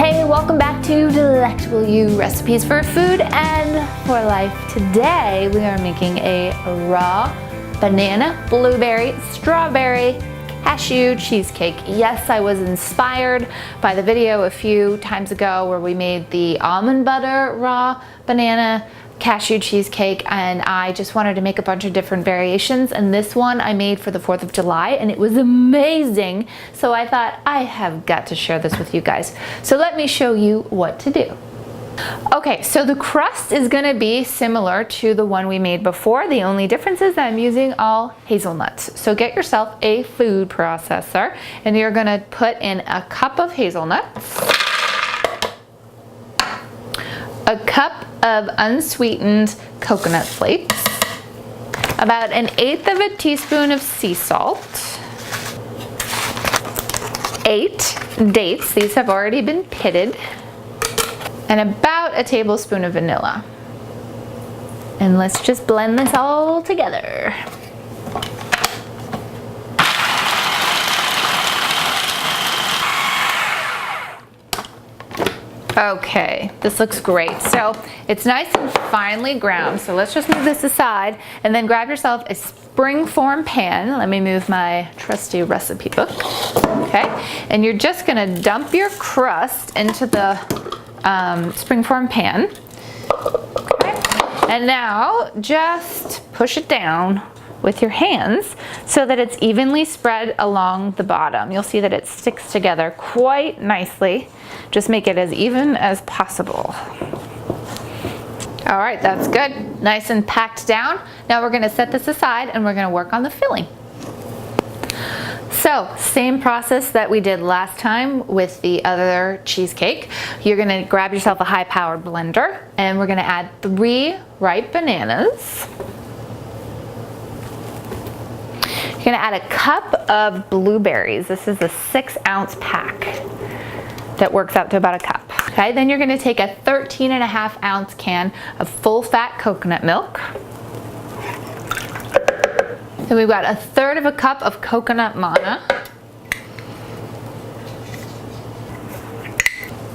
Hey, welcome back to Delectable You Recipes for Food and for Life. Today we are making a raw banana, blueberry, strawberry, cashew cheesecake. Yes, I was inspired by the video a few times ago where we made the almond butter raw banana cashew cheesecake, and I just wanted to make a bunch of different variations, and this one I made for the 4th of July and it was amazing. So I thought I have got to share this with you guys. So let me show you what to do. Okay, so the crust is going to be similar to the one we made before. The only difference is that I'm using all hazelnuts. So get yourself a food processor and you're going to put in a cup of hazelnuts, a cup of unsweetened coconut flakes, about 1/8 of a teaspoon of sea salt, 8 dates, these have already been pitted, and about a tablespoon of vanilla. And let's just blend this all together. Okay, this looks great. So it's nice and finely ground. So let's just move this aside and then grab yourself a springform pan. Let me move my trusty recipe book. Okay, and you're just gonna dump your crust into the springform pan. Okay, and now just push it down with your hands so that it's evenly spread along the bottom. You'll see that it sticks together quite nicely. Just make it as even as possible. All right, that's good. Nice and packed down. Now we're gonna set this aside and we're gonna work on the filling. So, same process that we did last time with the other cheesecake. You're gonna grab yourself a high-powered blender and we're gonna add 3 ripe bananas. You're gonna add a cup of blueberries. This is a 6-ounce pack that works out to about a cup. Okay, then you're gonna take a 13.5-ounce can of full-fat coconut milk. Then we've got 1/3 of a cup of coconut manna.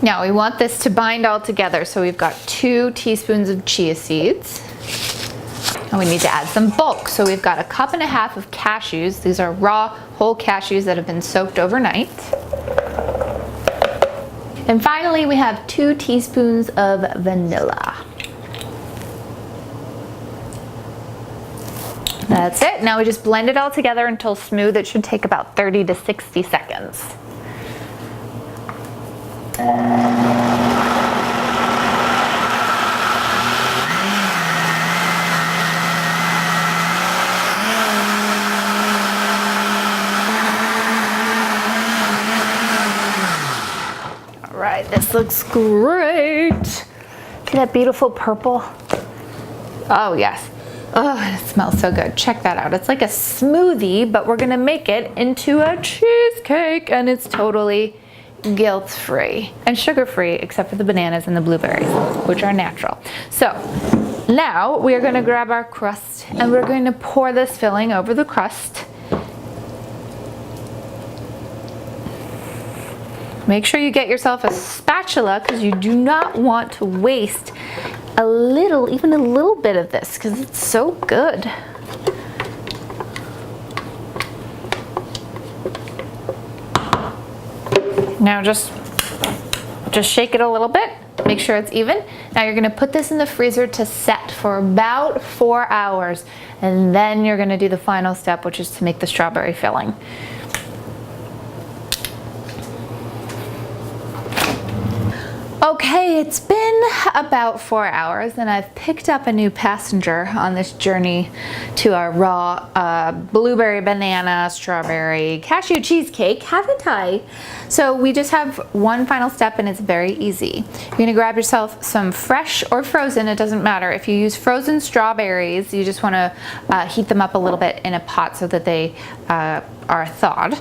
Now we want this to bind all together, so we've got 2 teaspoons of chia seeds. And we need to add some bulk. So we've got 1.5 cups of cashews. These are raw whole cashews that have been soaked overnight. And finally, we have 2 teaspoons of vanilla. That's it. Now we just blend it all together until smooth. It should take about 30 to 60 seconds. This looks great. See that beautiful purple? Oh yes. Oh, it smells so good. Check that out. It's like a smoothie, but we're gonna make it into a cheesecake, and it's totally guilt-free and sugar-free except for the bananas and the blueberries, which are natural. So now we are gonna grab our crust and we're going to pour this filling over the crust. Make sure you get yourself a spatula because you do not want to waste even a little bit of this because it's so good. Now just shake it a little bit, make sure it's even. Now you're gonna put this in the freezer to set for about 4 hours, and then you're gonna do the final step, which is to make the strawberry filling. Okay, it's been about 4 hours and I've picked up a new passenger on this journey to our raw blueberry, banana, strawberry, cashew cheesecake, haven't I? So we just have one final step and it's very easy. You're gonna grab yourself some fresh or frozen, it doesn't matter. If you use frozen strawberries, you just wanna heat them up a little bit in a pot so that they are thawed.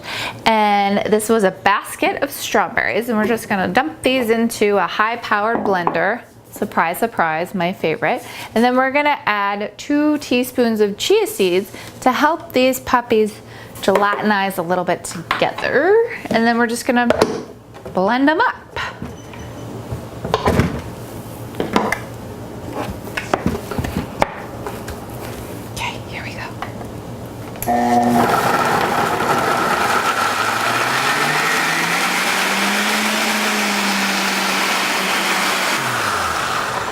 And this was a basket of strawberries and we're just gonna dump these into a high-powered blender. Surprise, surprise, my favorite. And then we're gonna add 2 teaspoons of chia seeds to help these puppies gelatinize a little bit together. And then we're just gonna blend them up.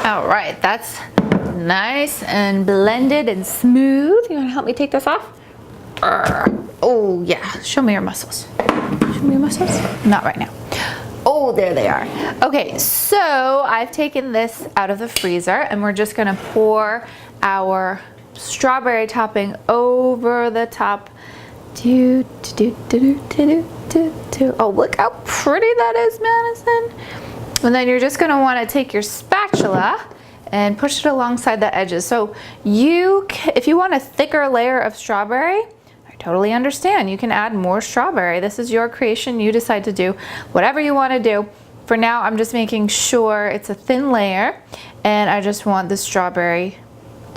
All right, that's nice and blended and smooth. You wanna help me take this off? Oh yeah, show me your muscles. Show me your muscles? Not right now. Oh, there they are. Okay, so I've taken this out of the freezer and we're just gonna pour our strawberry topping over the top. Oh, look how pretty that is, Madison. And then you're just gonna wanna take your spatula and push it alongside the edges. So if you want a thicker layer of strawberry, I totally understand. You can add more strawberry. This is your creation. You decide to do whatever you want to do. For now, I'm just making sure it's a thin layer, and I just want the strawberry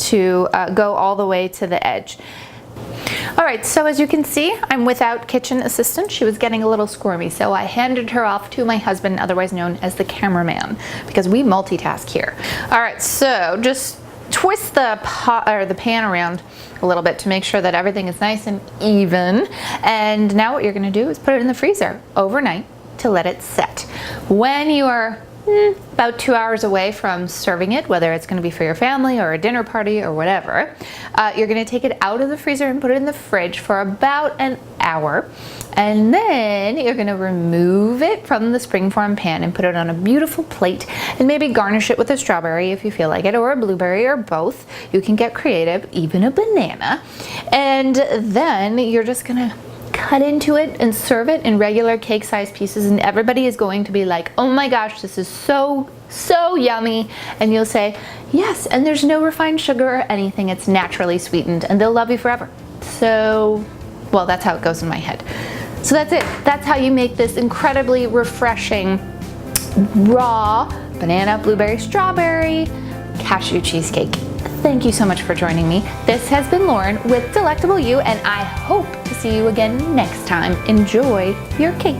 to go all the way to the edge. All right, so as you can see, I'm without kitchen assistant. She was getting a little squirmy, so I handed her off to my husband, otherwise known as the cameraman, because we multitask here. All right, so just twist the pan around a little bit to make sure that everything is nice and even. And now what you're gonna do is put it in the freezer overnight to let it set. When you are about 2 hours away from serving it, whether it's gonna be for your family or a dinner party or whatever, you're gonna take it out of the freezer and put it in the fridge for about an hour. And then you're gonna remove it from the springform pan and put it on a beautiful plate and maybe garnish it with a strawberry if you feel like it, or a blueberry, or both. You can get creative, even a banana. And then you're just gonna cut into it and serve it in regular cake-sized pieces, and everybody is going to be like, oh my gosh, this is so yummy. And you'll say, yes, and there's no refined sugar or anything. It's naturally sweetened, and they'll love you forever. So, well, that's how it goes in my head. So that's it. That's how you make this incredibly refreshing raw banana, blueberry, strawberry cashew cheesecake. Thank you so much for joining me. This has been Lauren with Delectable You, and I hope to see you again next time. Enjoy your cake.